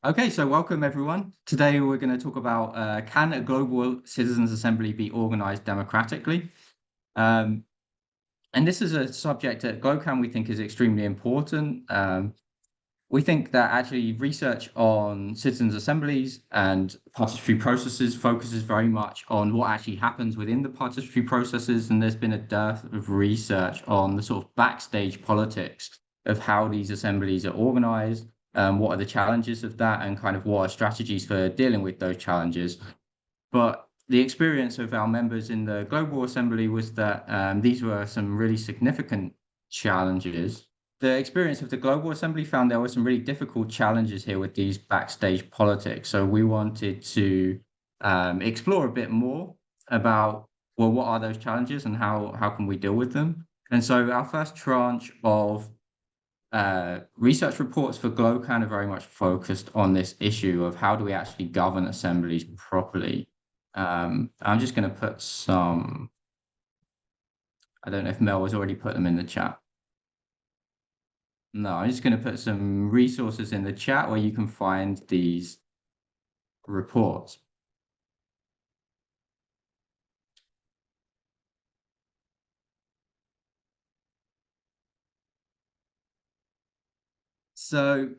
Okay, so welcome everyone. Today we're going to talk about can a global citizens assembly be organized democratically? Um, and this is a subject at GloCAN we think is extremely important. We think that actually research on citizens assemblies and participatory processes focuses very much on what actually happens within the participatory processes, and there's been a dearth of research on the sort of backstage politics of how these assemblies are organized, what are the challenges of that, and kind of what are strategies for dealing with those challenges. But the experience of our members in the Global Assembly was that these were some really significant challenges. The experience of the Global Assembly found there were some really difficult challenges here with these backstage politics. So we wanted to explore a bit more about, well, what are those challenges and how can we deal with them? And so our first tranche of research reports for GloCAN are very much focused on this issue of how do we actually govern assemblies properly. I'm just going to put some, I don't know if Mel has already put them in the chat. No, I'm just going to put some resources in the chat where you can find these reports. So,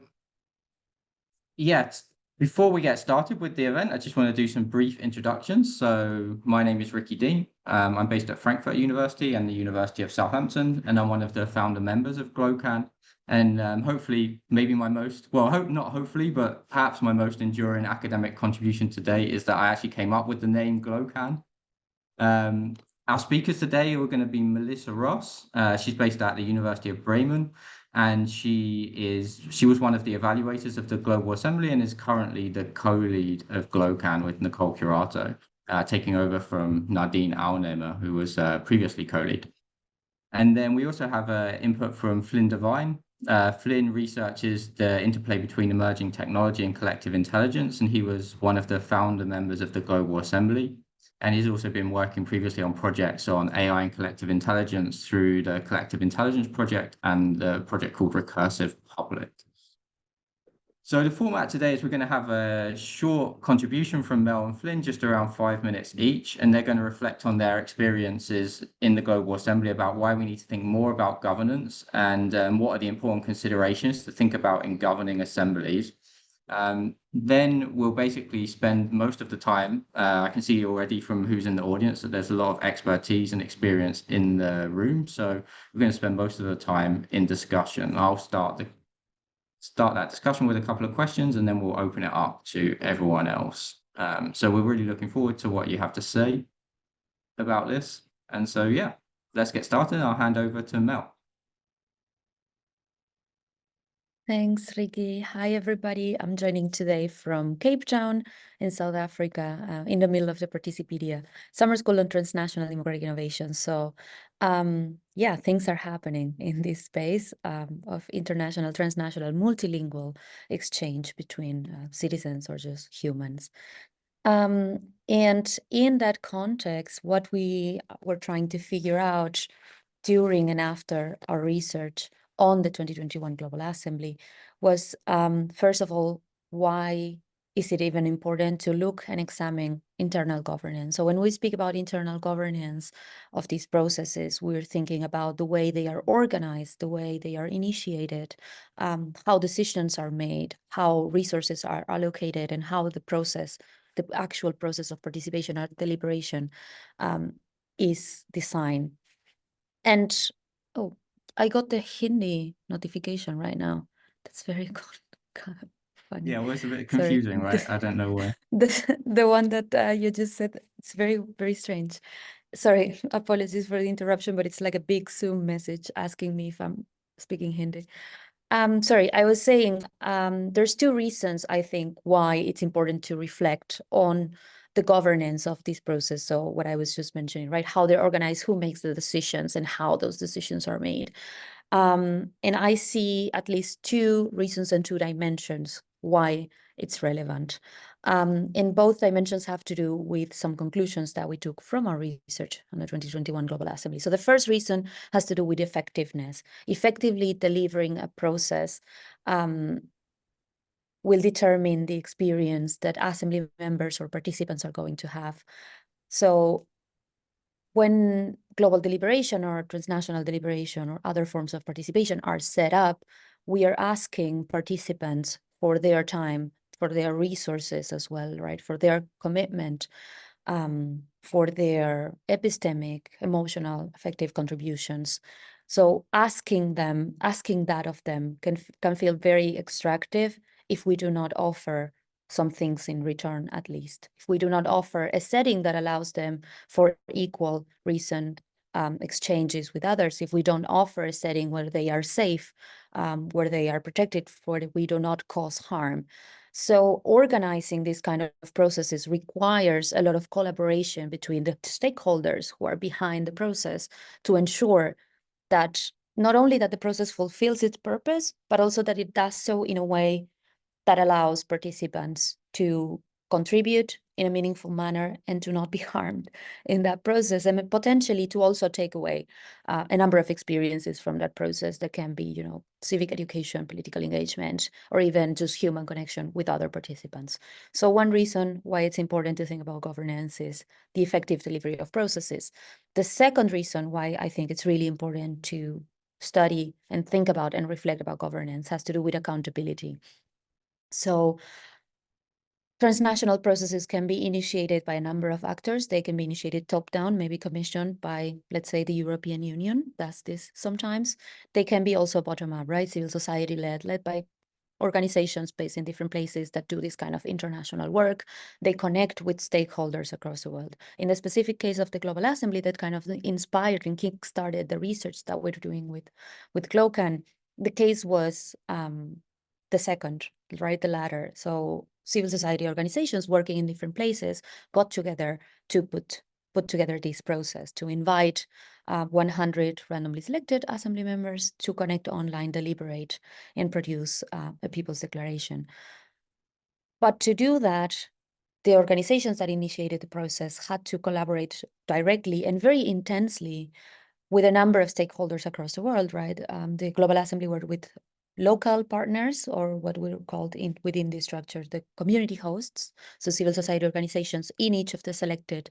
yeah, before we get started with the event, I just want to do some brief introductions. So my name is Rikki Dean. I'm based at Frankfurt University and the University of Southampton, and I'm one of the founder members of GloCAN. And hopefully, maybe my most, well, not hopefully, but perhaps my most enduring academic contribution today is that I actually came up with the name GloCAN. Our speakers today are going to be Melisa Ross. She's based at the University of Bremen, and she was one of the evaluators of the Global Assembly and is currently the co-lead of GloCAN with Nicole Curato, taking over from Nadine Aunemer, who was previously co-lead. And then we also have input from Flynn Devine. Flynn researches the interplay between emerging technology and collective intelligence, and he was one of the founder members of the Global Assembly. And he's also been working previously on projects on AI and collective intelligence through the Collective Intelligence Project and the project called Recursive Public. So the format today is we're going to have a short contribution from Mel and Flynn, just around 5 minutes each, and they're going to reflect on their experiences in the Global Assembly about why we need to think more about governance and what are the important considerations to think about in governing assemblies. Then we'll basically spend most of the time, I can see already from who's in the audience that there's a lot of expertise and experience in the room. So we're going to spend most of the time in discussion. I'll start that discussion with a couple of questions and then we'll open it up to everyone else. So we're really looking forward to what you have to say about this. And so, yeah, let's get started. I'll hand over to Mel. Thanks, Rikki. Hi, everybody. I'm joining today from Cape Town in South Africa, in the middle of the Participator Summer School on Transnational Democratic Innovation. So, yeah, things are happening in this space of international, transnational, multilingual exchange between citizens or just humans. And in that context, what we were trying to figure out during and after our research on the 2021 Global Assembly was, first of all, why is it even important to look and examine internal governance? So when we speak about internal governance of these processes, we're thinking about the way they are organized, the way they are initiated, how decisions are made, how resources are allocated, and how the actual process of participation or deliberation is designed. And oh, I got the Hindi notification right now. That's very kind of funny. Yeah, well, it's a bit confusing, right? I don't know why. The one that you just said, it's very, very strange. Sorry, apologies for the interruption, but it's like a big Zoom message asking me if I'm speaking Hindi. Sorry, I was saying there's two reasons I think why it's important to reflect on the governance of this process. So what I was just mentioning, right? How they're organized, who makes the decisions, and how those decisions are made. And I see at least two reasons and two dimensions why it's relevant. And both dimensions have to do with some conclusions that we took from our research on the 2021 Global Assembly. So the first reason has to do with effectiveness, effectively delivering a process will determine the experience that assembly members or participants are going to have. So when global deliberation or transnational deliberation or other forms of participation are set up, we are asking participants for their time, for their resources as well, right? For their commitment, for their epistemic, emotional, affective contributions. So asking that of them can feel very extractive if we do not offer some things in return, at least. If we do not offer a setting that allows them for equal reason exchanges with others, if we don't offer a setting where they are safe, where they are protected, where we do not cause harm. So organizing these kind of processes requires a lot of collaboration between the stakeholders who are behind the process to ensure that not only that the process fulfills its purpose, but also that it does so in a way that allows participants to contribute in a meaningful manner and to not be harmed in that process, and potentially to also take away a number of experiences from that process that can be, you know, civic education, political engagement, or even just human connection with other participants. So one reason why it's important to think about governance is the effective delivery of processes. The second reason why I think it's really important to study and think about and reflect about governance has to do with accountability. So transnational processes can be initiated by a number of actors. They can be initiated top-down, maybe commissioned by, let's say, the European Union, does this sometimes. They can be also bottom-up, right? Civil society-led, led by organizations based in different places that do this kind of international work. They connect with stakeholders across the world. In the specific case of the Global Assembly, that kind of inspired and kick-started the research that we're doing with GloCAN, the case was the second, right, the latter. So civil society organizations working in different places got together to put together this process, to invite 100 randomly selected assembly members to connect online, deliberate, and produce a People's Declaration. But to do that, the organizations that initiated the process had to collaborate directly and very intensely with a number of stakeholders across the world, right? The Global Assembly worked with local partners, or what we're called within this structure, the community hosts, so civil society organizations in each of the selected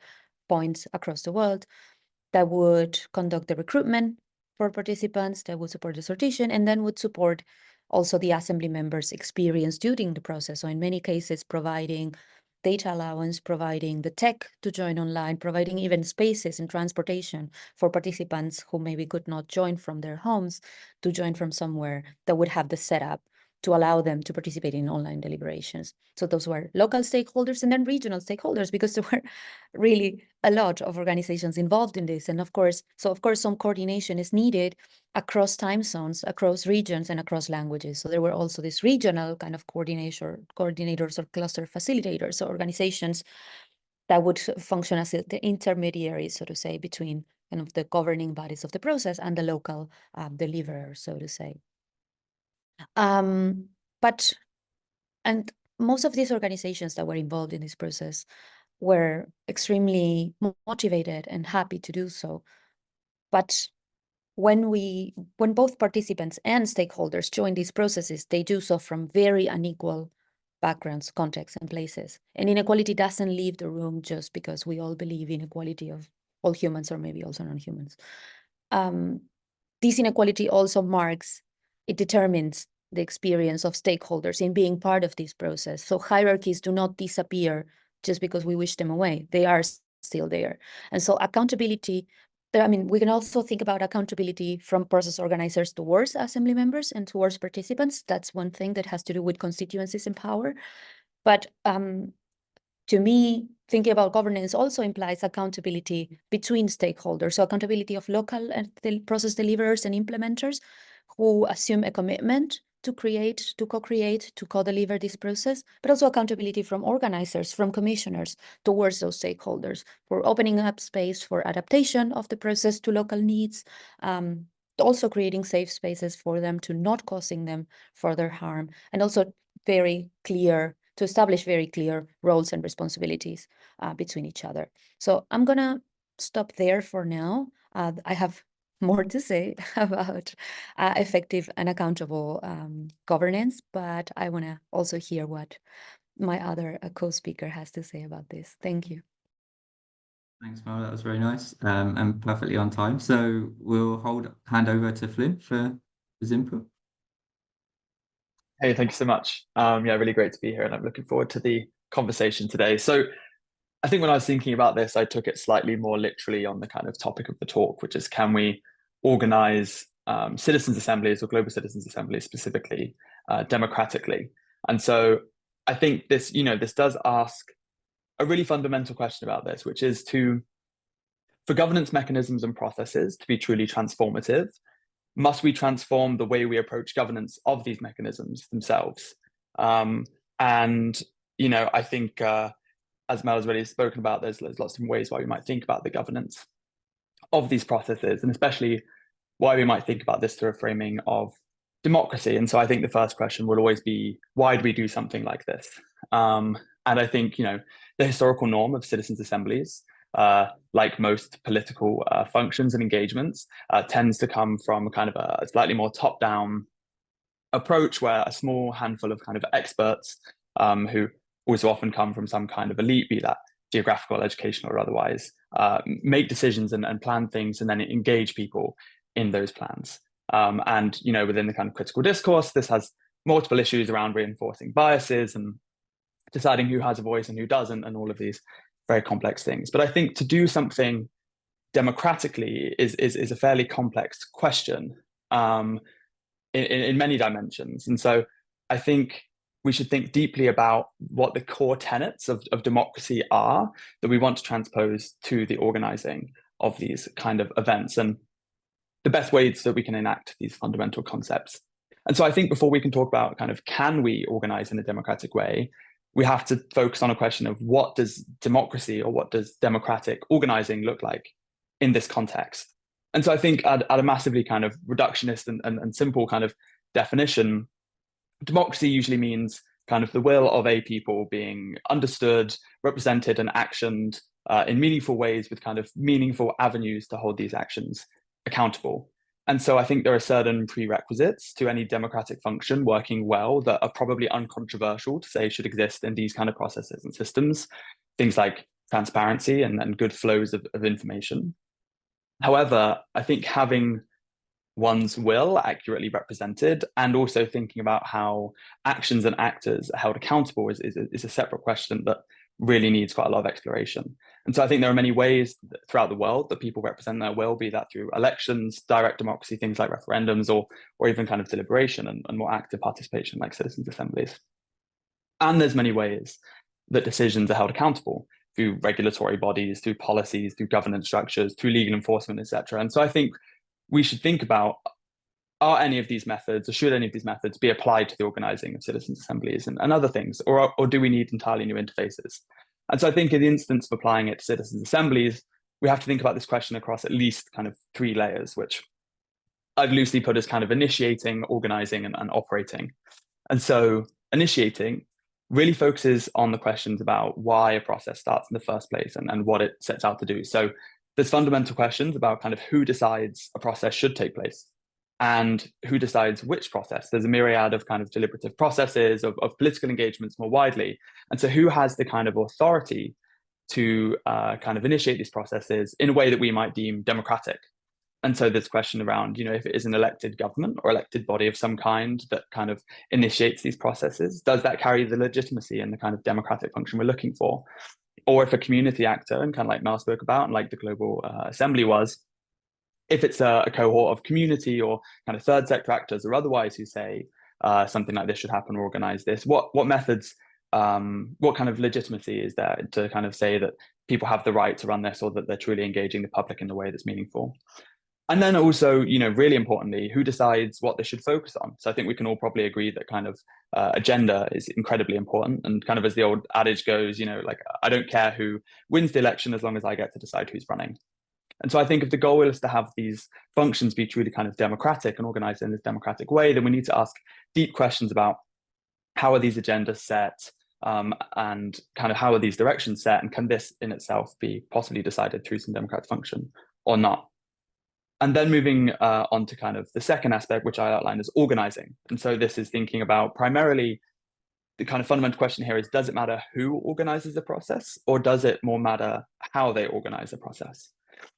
points across the world that would conduct the recruitment for participants, that would support the sortation, and then would support also the assembly members' experience during the process. So in many cases, providing data allowance, providing the tech to join online, providing even spaces and transportation for participants who maybe could not join from their homes to join from somewhere that would have the setup to allow them to participate in online deliberations. So those were local stakeholders and then regional stakeholders, because there were really a lot of organizations involved in this. And of course, some coordination is needed across time zones, across regions, and across languages. So there were also these regional kind of coordinators or cluster facilitators, so organizations that would function as the intermediaries, so to say, between kind of the governing bodies of the process and the local deliverer, so to say. And most of these organizations that were involved in this process were extremely motivated and happy to do so. But when both participants and stakeholders join these processes, they do so from very unequal backgrounds, contexts, and places. And inequality doesn't leave the room just because we all believe in equality of all humans, or maybe also non-humans. This inequality also it determines the experience of stakeholders in being part of this process. So hierarchies do not disappear just because we wish them away. They are still there. And so accountability, we can also think about accountability from process organizers towards assembly members and towards participants. That's one thing that has to do with constituencies and power. But to me, thinking about governance also implies accountability between stakeholders. So accountability of local and process deliverers and implementers who assume a commitment to create, to co-create, to co-deliver this process, but also accountability from organizers, from commissioners towards those stakeholders for opening up space for adaptation of the process to local needs, also creating safe spaces for them to not causing them further harm, and also to establish very clear roles and responsibilities between each other. So I'm gonna stop there for now. I have more to say about effective and accountable governance, but I want to also hear what my other co-speaker has to say about this. Thank you. Thanks, Mel. That was very nice and perfectly on time. So we'll hand over to Flynn for his input. Hey, thank you so much. Yeah, really great to be here, and I'm looking forward to the conversation today. So I think when I was thinking about this, I took it slightly more literally on the kind of topic of the talk, which is, can we organize citizens' assemblies, or global citizens' assemblies specifically, democratically? And so I think this, this does ask a really fundamental question about this, which is for governance mechanisms and processes to be truly transformative, must we transform the way we approach governance of these mechanisms themselves? And, I think, as Mel has already spoken about, there's lots of different ways why we might think about the governance of these processes, and especially why we might think about this through a framing of democracy. And so I think the first question will always be, why do we do something like this? And I think, the historical norm of citizens' assemblies, like most political functions and engagements, tends to come from kind of a slightly more top-down approach, where a small handful of kind of experts who also often come from some kind of elite, be that geographical, educational, or otherwise, make decisions and plan things, and then engage people in those plans. And within the kind of critical discourse, this has multiple issues around reinforcing biases and deciding who has a voice and who doesn't, and all of these very complex things. But I think to do something democratically is a fairly complex question in many dimensions. And so I think we should think deeply about what the core tenets of democracy are that we want to transpose to the organizing of these kind of events, and the best ways that we can enact these fundamental concepts. And so I think before we can talk about kind of, can we organize in a democratic way, we have to focus on a question of, what does democracy, or what does democratic organizing look like in this context? And so I think at a massively kind of reductionist and simple kind of definition, democracy usually means kind of the will of a people being understood, represented, and actioned in meaningful ways, with kind of meaningful avenues to hold these actions accountable. And so I think there are certain prerequisites to any democratic function working well that are probably uncontroversial to say should exist in these kind of processes and systems. Things like transparency and good flows of information. However, I think having one's will accurately represented, and also thinking about how actions and actors are held accountable, is a separate question that really needs quite a lot of exploration. And so I think there are many ways throughout the world that people represent their will, be that through elections, direct democracy, things like referendums, or even kind of deliberation and more active participation like citizens' assemblies. And there's many ways that decisions are held accountable, through regulatory bodies, through policies, through governance structures, through legal enforcement, etc. And so I think we should think about, are any of these methods, or should any of these methods be applied to the organizing of citizens' assemblies and other things, or do we need entirely new interfaces? And so I think in the instance of applying it to citizens' assemblies, we have to think about this question across at least kind of 3 layers, which I've loosely put as kind of initiating, organizing, and operating. And so initiating really focuses on the questions about why a process starts in the first place and what it sets out to do. So there's fundamental questions about kind of who decides a process should take place, and who decides which process. There's a myriad of kind of deliberative processes, of political engagements more widely. And so who has the kind of authority to kind of initiate these processes in a way that we might deem democratic? And so there's question around, if it is an elected government or elected body of some kind that kind of initiates these processes, does that carry the legitimacy and the kind of democratic function we're looking for? Or if a community actor, and kind of like Mel spoke about, and like the Global Assembly was, if it's a cohort of community or kind of third sector actors or otherwise who say something like this should happen, or organize this, what methods, what kind of legitimacy is there to kind of say that people have the right to run this, or that they're truly engaging the public in a way that's meaningful? And then also, really importantly, who decides what they should focus on? So I think we can all probably agree that kind of agenda is incredibly important. And kind of as the old adage goes, like, I don't care who wins the election as long as I get to decide who's running. And so I think if the goal is to have these functions be truly kind of democratic and organized in this democratic way, then we need to ask deep questions about, how are these agendas set, and kind of how are these directions set, and can this in itself be possibly decided through some democratic function or not? And then moving on to kind of the second aspect, which I outlined as organizing. And so this is thinking about primarily the kind of fundamental question here is, does it matter who organizes the process, or does it more matter how they organize the process?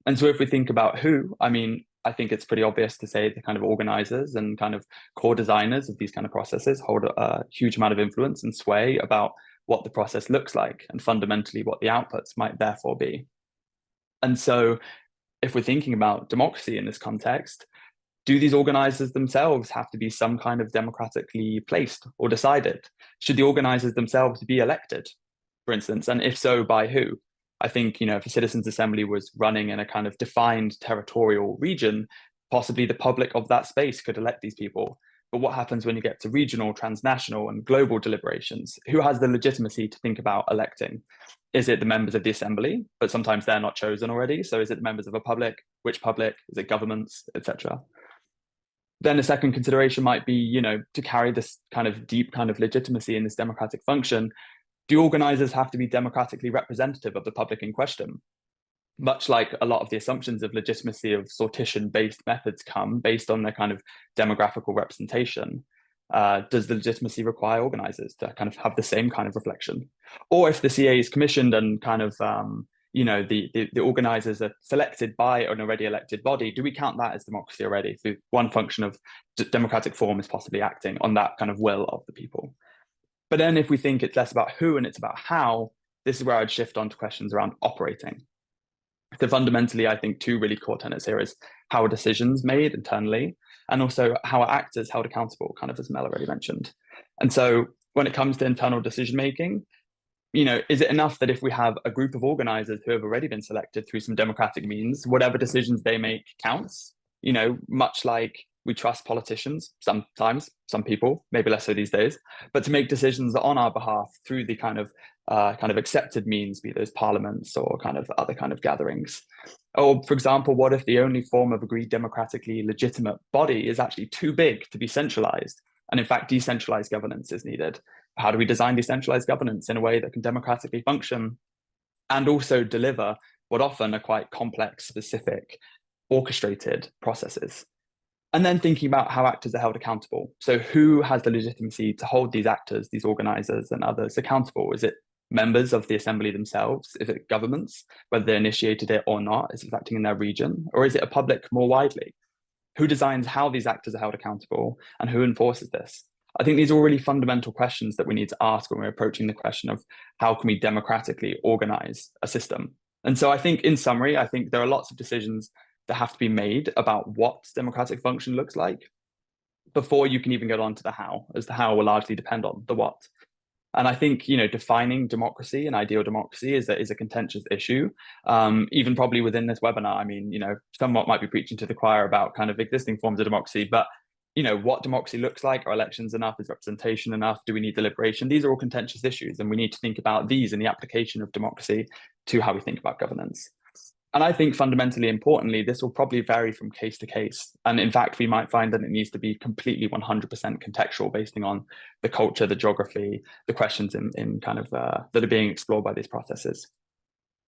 And so if we think about who, I mean, I think it's pretty obvious to say the kind of organizers and kind of core designers of these kind of processes hold a huge amount of influence and sway about what the process looks like and fundamentally what the outputs might therefore be. And so if we're thinking about democracy in this context, do these organizers themselves have to be some kind of democratically placed or decided? Should the organizers themselves be elected, for instance? And if so, by who? I think, if a citizens' assembly was running in a kind of defined territorial region, possibly the public of that space could elect these people. But what happens when you get to regional, transnational, and global deliberations? Who has the legitimacy to think about electing? Is it the members of the assembly? But sometimes they're not chosen already. So is it the members of a public? Which public? Is it governments, etc.? Then a second consideration might be, to carry this kind of deep kind of legitimacy in this democratic function, do organizers have to be democratically representative of the public in question? Much like a lot of the assumptions of legitimacy of sortition-based methods come based on their kind of demographical representation, does the legitimacy require organizers to kind of have the same kind of reflection? Or if the CA is commissioned and kind of the organizers are selected by an already elected body, do we count that as democracy already? So one function of democratic form is possibly acting on that kind of will of the people. But then if we think it's less about who and it's about how, this is where I'd shift on to questions around operating. So fundamentally, I think two really core tenets here is how are decisions made internally, and also how are actors held accountable, kind of as Mel already mentioned. And so when it comes to internal decision making, is it enough that if we have a group of organizers who have already been selected through some democratic means, whatever decisions they make counts? Much like we trust politicians sometimes, some people, maybe less so these days, but to make decisions on our behalf through the kind of accepted means, be those parliaments or kind of other kind of gatherings. Or, for example, what if the only form of agreed democratically legitimate body is actually too big to be centralized? And in fact, decentralized governance is needed. How do we design decentralized governance in a way that can democratically function and also deliver what often are quite complex, specific, orchestrated processes? And then thinking about how actors are held accountable. So who has the legitimacy to hold these actors, these organizers and others accountable? Is it members of the assembly themselves? Is it governments, whether they initiated it or not? Is it acting in their region? Or is it a public more widely? Who designs how these actors are held accountable and who enforces this? I think these are all really fundamental questions that we need to ask when we're approaching the question of how can we democratically organize a system? And so I think in summary, I think there are lots of decisions that have to be made about what democratic function looks like before you can even get on to the how, as the how will largely depend on the what. And I think, defining democracy and ideal democracy is a contentious issue, even probably within this webinar. I mean, somewhat might be preaching to the choir about kind of existing forms of democracy, but, what democracy looks like, are elections enough, is representation enough, do we need deliberation? These are all contentious issues, and we need to think about these in the application of democracy to how we think about governance. And I think fundamentally importantly, this will probably vary from case to case. And in fact, we might find that it needs to be completely 100% contextual based on the culture, the geography, the questions in kind of that are being explored by these processes.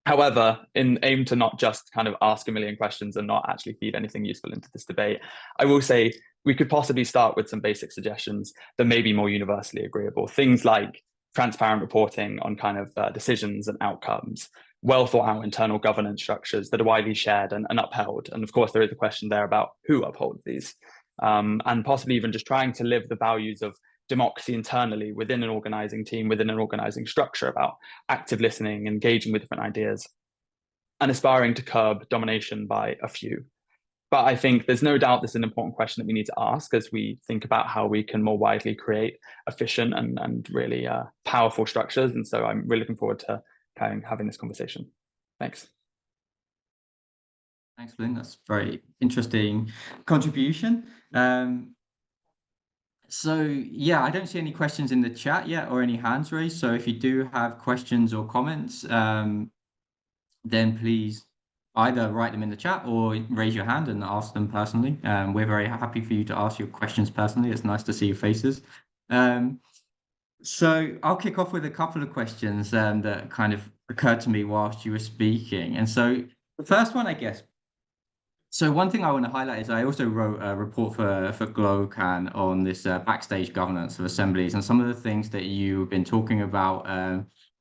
However, in aim to not just kind of ask a million questions and not actually feed anything useful into this debate, I will say we could possibly start with some basic suggestions that may be more universally agreeable. Things like transparent reporting on kind of decisions and outcomes, well thought out internal governance structures that are widely shared and upheld. And of course, there is a question there about who upholds these, and possibly even just trying to live the values of democracy internally within an organizing team, within an organizing structure, about active listening, engaging with different ideas, and aspiring to curb domination by a few. But I think there's no doubt this is an important question that we need to ask as we think about how we can more widely create efficient and really powerful structures. And so I'm really looking forward to having this conversation. Thanks. Thanks, Flynn. That's a very interesting contribution. So yeah, I don't see any questions in the chat yet or any hands raised. So if you do have questions or comments, then please either write them in the chat or raise your hand and ask them personally. We're very happy for you to ask your questions personally. It's nice to see your faces. So I'll kick off with a couple of questions that kind of occurred to me whilst you were speaking. And so the first one, I guess, So one thing I want to highlight is I also wrote a report for GloCAN on this backstage governance of assemblies, and some of the things that you've been talking about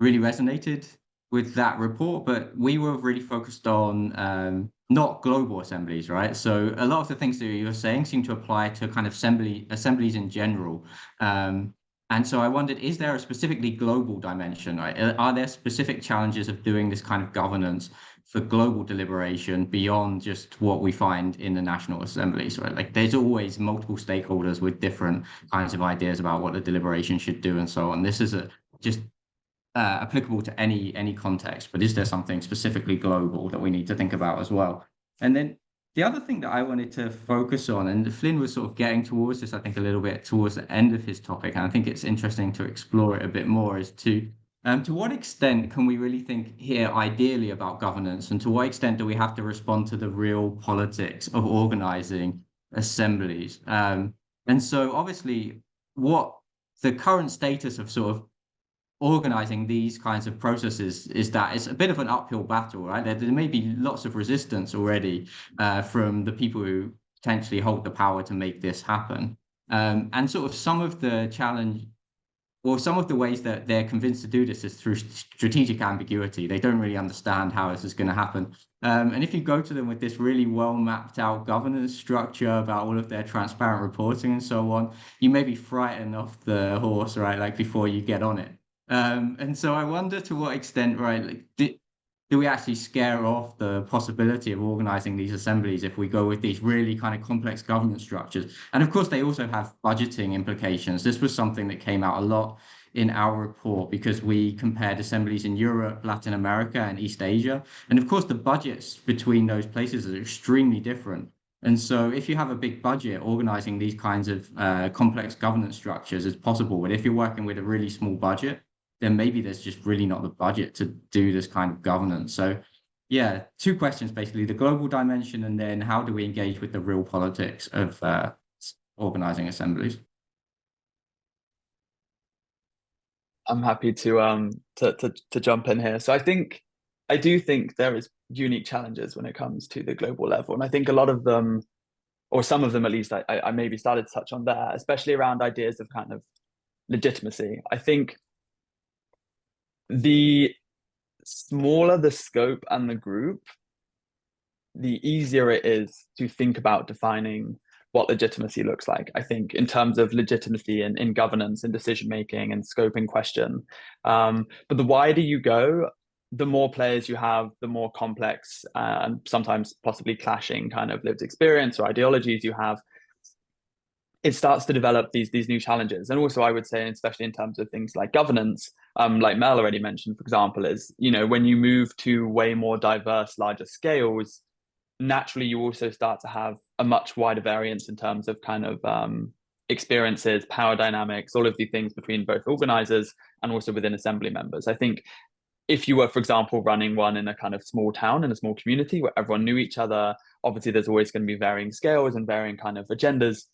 really resonated with that report, but we were really focused on not global assemblies, right? So a lot of the things that you were saying seem to apply to kind of assemblies in general. And so I wondered, is there a specifically global dimension, right? Are there specific challenges of doing this kind of governance for global deliberation beyond just what we find in the national assemblies, right? Like there's always multiple stakeholders with different kinds of ideas about what the deliberation should do and so on. This is just applicable to any context, but is there something specifically global that we need to think about as well? And then the other thing that I wanted to focus on, and Flynn was sort of getting towards this, I think, a little bit towards the end of his topic, and I think it's interesting to explore it a bit more, is to what extent can we really think here ideally about governance, and to what extent do we have to respond to the real politics of organizing assemblies? And so obviously, what the current status of sort of organizing these kinds of processes is that it's a bit of an uphill battle, right? There may be lots of resistance already from the people who potentially hold the power to make this happen. And sort of some of the challenge, or some of the ways that they're convinced to do this is through strategic ambiguity. They don't really understand how this is going to happen. And if you go to them with this really well mapped out governance structure about all of their transparent reporting and so on, you may be frightened off the horse, right? Like before you get on it. And so I wonder to what extent, right, like, do we actually scare off the possibility of organizing these assemblies if we go with these really kind of complex governance structures? And of course, they also have budgeting implications. This was something that came out a lot in our report because we compared assemblies in Europe, Latin America, and East Asia. And of course, the budgets between those places are extremely different. And so if you have a big budget, organizing these kinds of complex governance structures is possible. But if you're working with a really small budget, then maybe there's just really not the budget to do this kind of governance. So yeah, two questions, basically, the global dimension, and then how do we engage with the real politics of organizing assemblies? I'm happy to jump in here. So I do think there is unique challenges when it comes to the global level. And I think a lot of them, or some of them at least, I maybe started to touch on there, especially around ideas of kind of legitimacy. I think the smaller the scope and the group, the easier it is to think about defining what legitimacy looks like. I think in terms of legitimacy in governance and decision making and scope in question. But the wider you go, the more players you have, the more complex and sometimes possibly clashing kind of lived experience or ideologies you have. It starts to develop these new challenges. And also I would say, especially in terms of things like governance, like Mel already mentioned, for example, is, you know, when you move to way more diverse, larger scales, naturally you also start to have a much wider variance in terms of kind of experiences, power dynamics, all of these things between both organizers and also within assembly members. I think if you were, for example, running one in a kind of small town, in a small community where everyone knew each other, obviously there's always going to be varying scales and varying kind of agendas,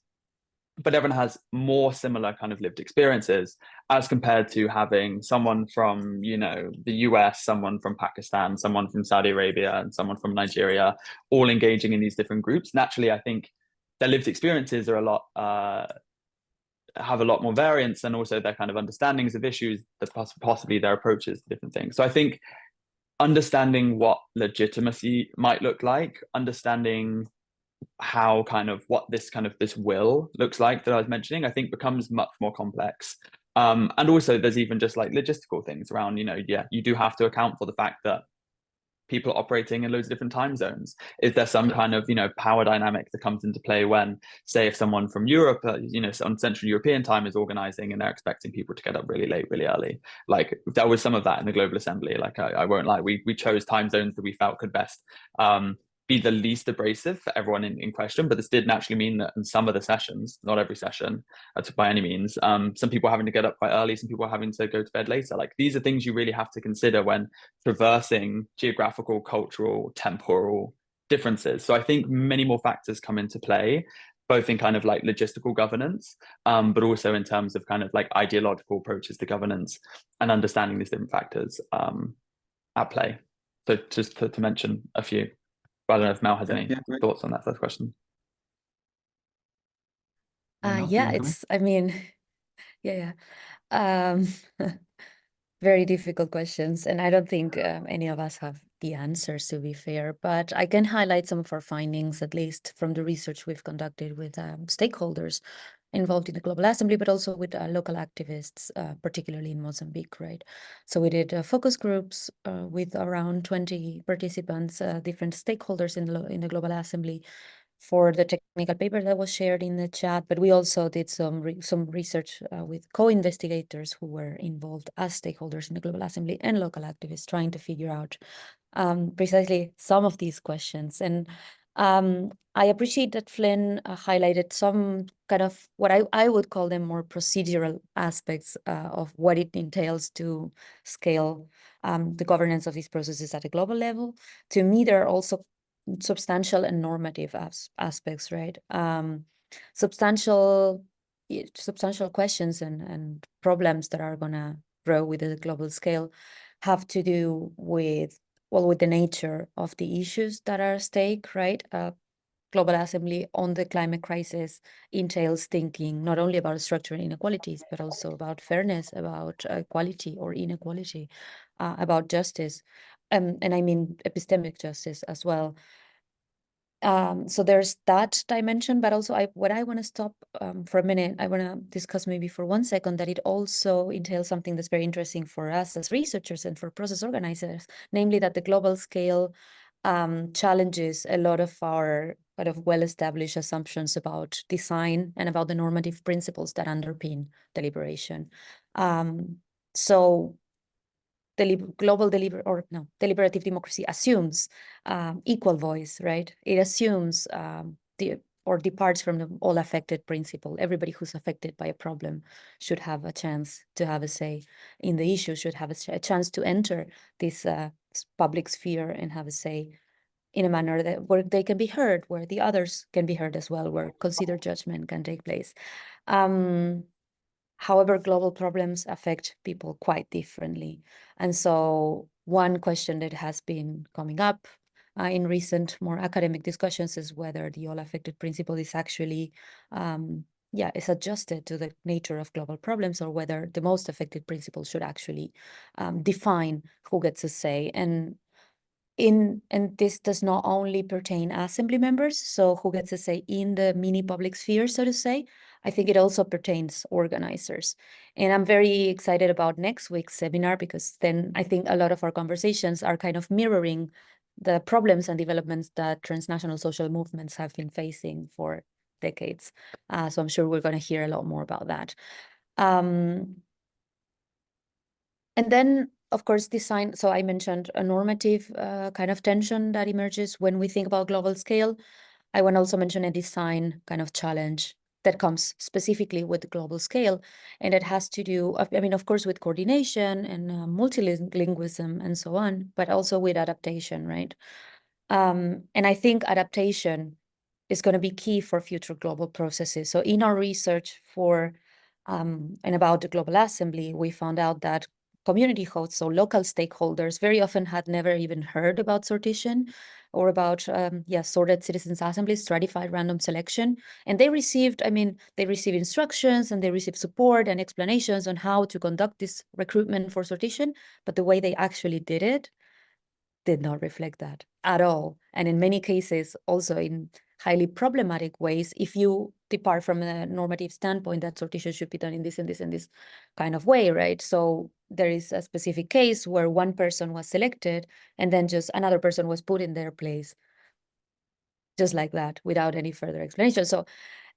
but everyone has more similar kind of lived experiences as compared to having someone from, you know, the US, someone from Pakistan, someone from Saudi Arabia, and someone from Nigeria, all engaging in these different groups. Naturally, I think their lived experiences are have a lot more variance, and also their kind of understandings of issues, that possibly their approaches to different things. So I think understanding what legitimacy might look like, understanding how kind of what this will looks like that I was mentioning, I think becomes much more complex. And also there's even just like logistical things around, you know, you do have to account for the fact that people are operating in loads of different time zones. Is there some kind of, you know, power dynamic that comes into play when, say, if someone from Europe, you know, on Central European time is organizing and they're expecting people to get up really late, really early? Like there was some of that in the Global Assembly. Like I won't lie, we chose time zones that we felt could best be the least abrasive for everyone in question. But this did naturally mean that in some of the sessions, not every session by any means, some people are having to get up quite early, some people are having to go to bed later. Like these are things you really have to consider when traversing geographical, cultural, temporal differences. So I think many more factors come into play, both in kind of like logistical governance, but also in terms of kind of like ideological approaches to governance and understanding these different factors at play. So just to mention a few. But I don't know if Mel has any Yeah, great. thoughts on that first question. Mel, do you Yeah, wanna come in? it's, I mean, yeah. Very difficult questions, and I don't think any of us have the answers, to be fair, but I can highlight some of our findings, at least from the research we've conducted with stakeholders involved in the Global Assembly, but also with local activists, particularly in Mozambique, right? So we did focus groups with around 20 participants, different stakeholders in the Global Assembly, for the technical paper that was shared in the chat, but we also did some research with co-investigators who were involved as stakeholders in the Global Assembly and local activists, trying to figure out precisely some of these questions. And I appreciate that Flynn highlighted some kind of what I would call them more procedural aspects of what it entails to scale the governance of these processes at a global level. To me, there are also substantial and normative aspects, right? Substantial questions and problems that are gonna grow with the global scale have to do with, well, with the nature of the issues that are at stake, right? Global Assembly on the climate crisis entails thinking not only about structural inequalities, but also about fairness, about equality or inequality, about justice, and I mean epistemic justice as well. So there's that dimension, but also what I want to stop for a minute, I want to discuss maybe for 1 second that it also entails something that's very interesting for us as researchers and for process organizers, namely that the global scale challenges a lot of our kind of well-established assumptions about design and about the normative principles that underpin deliberation. So deliberative democracy assumes equal voice, right? It assumes departs from the all affected principle. Everybody who's affected by a problem should have a chance to have a say in the issue, should have a chance to enter this public sphere and have a say in a manner that where they can be heard, where the others can be heard as well, where considered judgment can take place. However, global problems affect people quite differently. And so one question that has been coming up in recent more academic discussions is whether the all affected principle is actually, is adjusted to the nature of global problems, or whether the most affected principle should actually define who gets a say. And this does not only pertain assembly members, so who gets a say in the mini public sphere, so to say. I think it also pertains organizers. And I'm very excited about next week's seminar, because then I think a lot of our conversations are kind of mirroring the problems and developments that transnational social movements have been facing for decades. So I'm sure we're going to hear a lot more about that. And then, of course, design. So I mentioned a normative kind of tension that emerges when we think about global scale. I want to also mention a design kind of challenge that comes specifically with the global scale. And it has to do, I mean, of course, with coordination and multilingualism and so on, but also with adaptation, right? And I think adaptation is going to be key for future global processes. So in our research for and about the Global Assembly, we found out that community hosts, so local stakeholders, very often had never even heard about sortition or about sorted citizens' assemblies, stratified random selection. And they received, they received instructions and they received support and explanations on how to conduct this recruitment for sortition, but the way they actually did it did not reflect that at all. And in many cases, also in highly problematic ways, if you depart from a normative standpoint that sortition should be done in this and this and this kind of way, right? So there is a specific case where one person was selected and then just another person was put in their place, just like that, without any further explanation. So,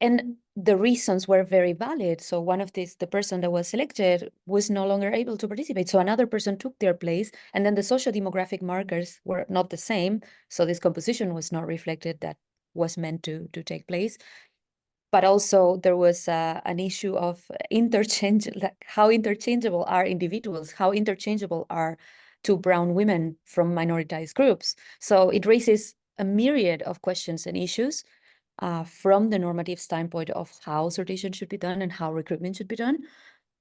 and the reasons were very valid. So one of these, the person that was selected was no longer able to participate. So another person took their place, and then the socio-demographic markers were not the same. So this composition was not reflected that was meant to take place. But also there was an issue of like how interchangeable are individuals, how interchangeable are two brown women from minoritized groups. So it raises a myriad of questions and issues from the normative standpoint of how sortition should be done and how recruitment should be done.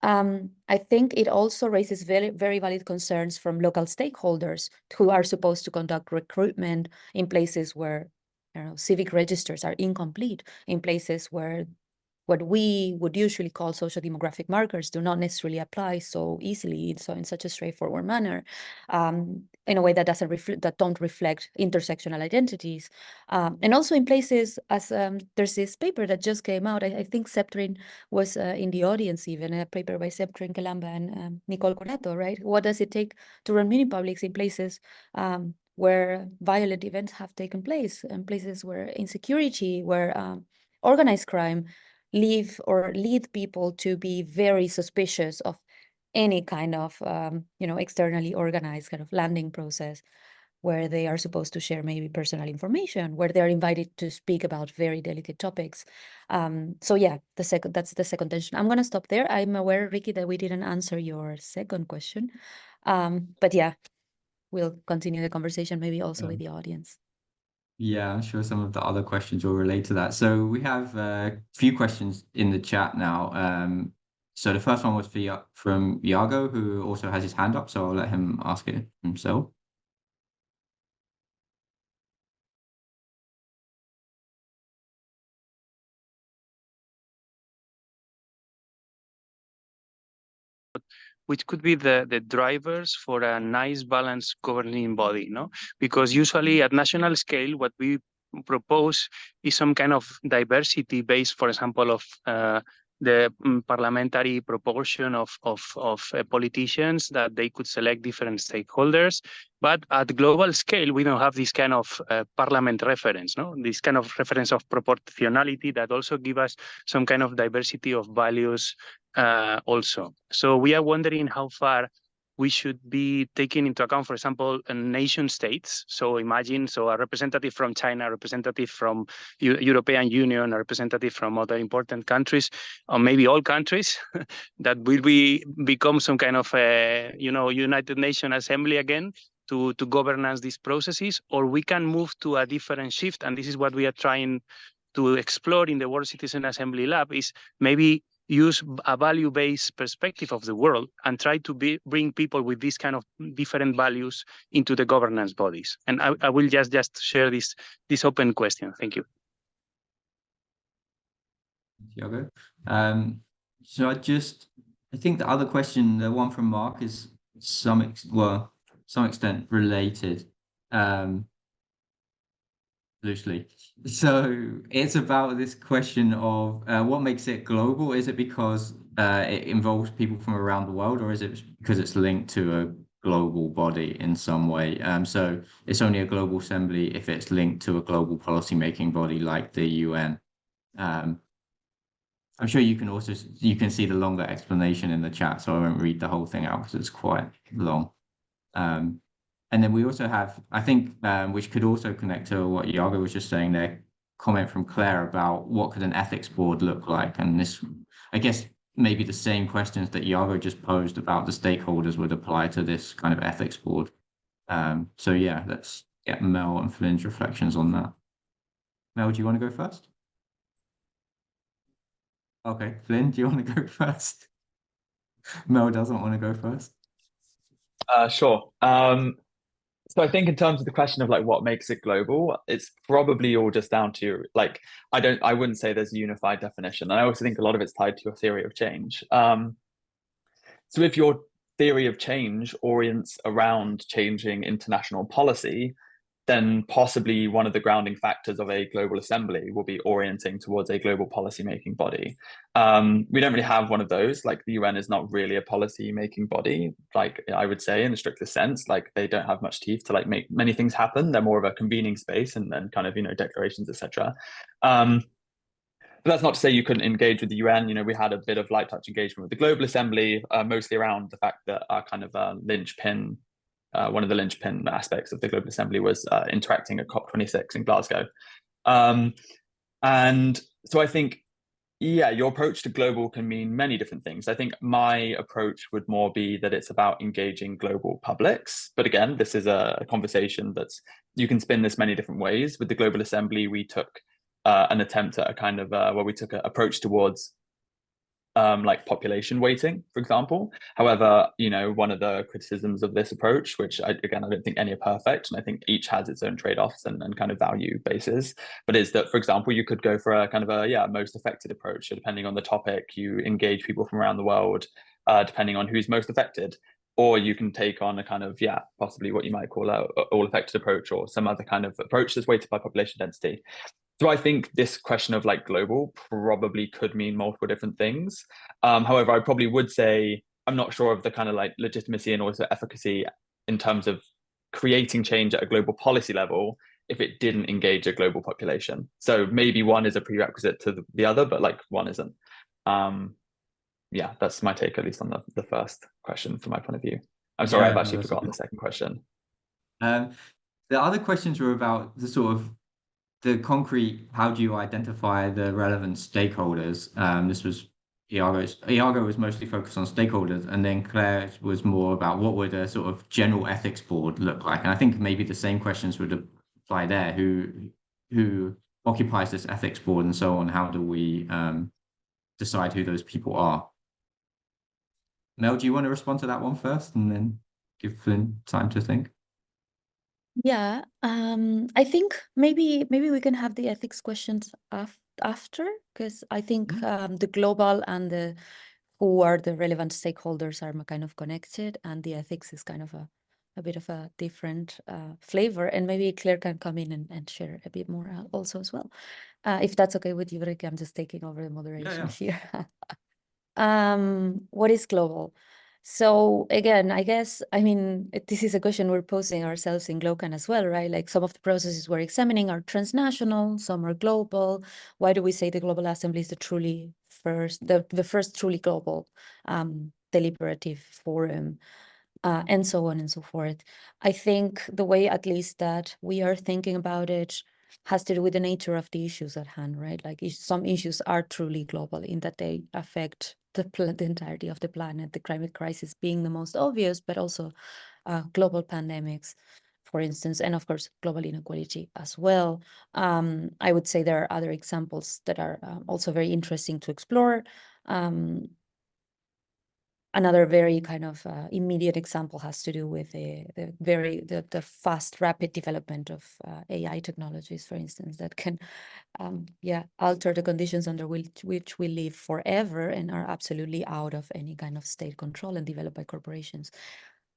I think it also raises very, very valid concerns from local stakeholders who are supposed to conduct recruitment in places where, I don't know, civic registers are incomplete, in places where what we would usually call social demographic markers do not necessarily apply so easily, so in such a straightforward manner, in a way that don't reflect intersectional identities, and also in places as there's this paper that just came out. I think Septrin was in the audience, even a paper by Septrin Kalamba and Nicole Corato, right? What does it take to run mini publics in places where violent events have taken place, and places where insecurity, where organized crime lead people to be very suspicious of any kind of externally organized kind of landing process, where they are supposed to share maybe personal information, where they are invited to speak about very delicate topics. So yeah, that's the second tension. I'm gonna stop there. I'm aware, Rikki, that we didn't answer your second question, but yeah, we'll continue the conversation maybe also with the audience. Yeah, I'm sure some of the other questions will relate to that. So we have a few questions in the chat now. So the first one was from Iago, who also has his hand up, so I'll let him ask it himself. Which could be the drivers for a nice balanced governing body, no? Because usually at national scale, what we propose is some kind of diversity based, for example, of the parliamentary proportion of politicians, that they could select different stakeholders. But at global scale, we don't have this kind of parliament reference, no? This kind of reference of proportionality that also give us some kind of diversity of values also. So we are wondering how far we should be taking into account, for example, nation states. So imagine, a representative from China, a representative from European Union, a representative from other important countries, or maybe all countries, that will become some kind of United Nations Assembly again to governance these processes, or we can move to a different shift. And this is what we are trying to explore in the World Citizen Assembly Lab, is maybe use a value-based perspective of the world and try to bring people with these kind of different values into the governance bodies. And I will just share this open question. Thank you. Iago. So I think the other question, the one from Mark, is some extent related, loosely. So it's about this question of what makes it global? Is it because it involves people from around the world, or is it because it's linked to a global body in some way? So it's only a global assembly if it's linked to a global policymaking body like the UN. I'm sure you can see the longer explanation in the chat, so I won't read the whole thing out because it's quite long. And then we also have, I think, which could also connect to what Iago was just saying there, comment from Claire about what could an ethics board look like. And this, I guess, maybe the same questions that Iago just posed about the stakeholders would apply to this kind of ethics board. So yeah, let's get Mel and Flynn's reflections on that. Mel, do you want to go first? Okay, Flynn, do you want to go first? Mel doesn't want to go first. Sure. So I think in terms of the question of like what makes it global, it's probably all just down to like, I wouldn't say there's a unified definition. And I also think a lot of it's tied to your theory of change. So if your theory of change orients around changing international policy, then possibly one of the grounding factors of a global assembly will be orienting towards a global policy-making body. We don't really have one of those. Like the UN is not really a policy-making body, like I would say in the strictest sense. Like they don't have much teeth to like make many things happen. They're more of a convening space and then kind of, declarations, etc. But that's not to say you couldn't engage with the UN. We had a bit of light touch engagement with the Global Assembly, mostly around the fact that our kind of linchpin, one of the linchpin aspects of the Global Assembly was interacting at COP26 in Glasgow. And so I think, yeah, your approach to global can mean many different things. I think my approach would more be that it's about engaging global publics. But again, this is a conversation you can spin this many different ways. With the Global Assembly, we took an attempt at a kind of, we took an approach towards like population weighting, for example. However, one of the criticisms of this approach, which I don't think any are perfect, and I think each has its own trade-offs and kind of value bases, but is that, for example, you could go for a kind of a most affected approach. So depending on the topic, you engage people from around the world, depending on who's most affected. Or you can take on a kind of, possibly what you might call a all affected approach, or some other kind of approach that's weighted by population density. So I think this question of like global probably could mean multiple different things. However, I probably would say I'm not sure of the kind of like legitimacy and also efficacy in terms of creating change at a global policy level if it didn't engage a global population. So maybe one is a prerequisite to the other, but like one isn't. That's my take, at least on the first question from my point of view. I'm sorry, I've actually forgotten the second question. The other questions were about the sort of the concrete, how do you identify the relevant stakeholders? This was Iago was mostly focused on stakeholders, and then Claire was more about what would a sort of general ethics board look like. And I think maybe the same questions would apply there. Who occupies this ethics board and so on? How do we decide who those people are? Mel, do you want to respond to that one first and then give Flynn time to think? Yeah, I think maybe we can have the ethics questions after, because I think the global and the who are the relevant stakeholders are kind of connected, and the ethics is kind of a bit of a different flavor. And maybe Claire can come in and share a bit more also as well. If that's okay with you, Rikki, I'm just taking over the moderation here. What is global? So again, I guess, this is a question we're posing ourselves in GloCAN as well, right? Like some of the processes we're examining are transnational, some are global. Why do we say the Global Assembly is the first truly global deliberative forum, and so on and so forth? I think the way, at least, that we are thinking about it has to do with the nature of the issues at hand, right? Like some issues are truly global in that they affect the entirety of the planet, the climate crisis being the most obvious, but also global pandemics, for instance, and of course, global inequality as well. I would say there are other examples that are also very interesting to explore. Another very kind of immediate example has to do with the fast, rapid development of AI technologies, for instance, that can alter the conditions under which we live forever and are absolutely out of any kind of state control and developed by corporations,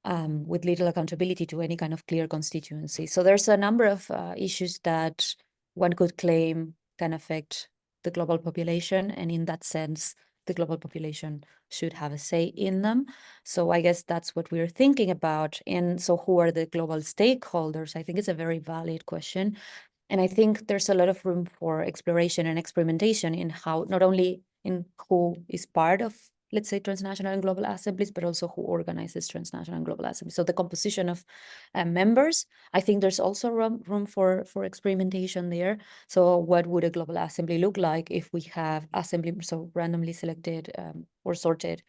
with little accountability to any kind of clear constituency. So there's a number of issues that one could claim can affect the global population, and in that sense, the global population should have a say in them. So I guess that's what we're thinking about. And so who are the global stakeholders? I think it's a very valid question. And I think there's a lot of room for exploration and experimentation in how, not only in who is part of, let's say, transnational and global assemblies, but also who organizes transnational and global assemblies. So the composition of members, I think there's also room for experimentation there. So what would a global assembly look like if we have so randomly selected or sorted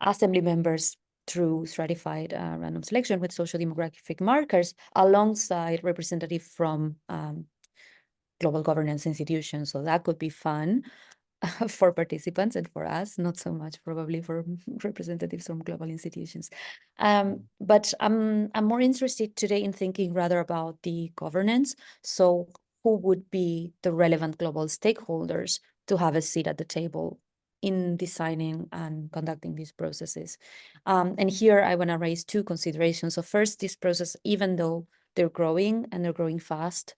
assembly members through stratified random selection with social demographic markers alongside representative from global governance institutions? So that could be fun for participants and for us, not so much probably for representatives from global institutions. But I'm more interested today in thinking rather about the governance. So who would be the relevant global stakeholders to have a seat at the table in designing and conducting these processes? And here I want to raise two considerations. So first, this process, even though they're growing and they're growing fast,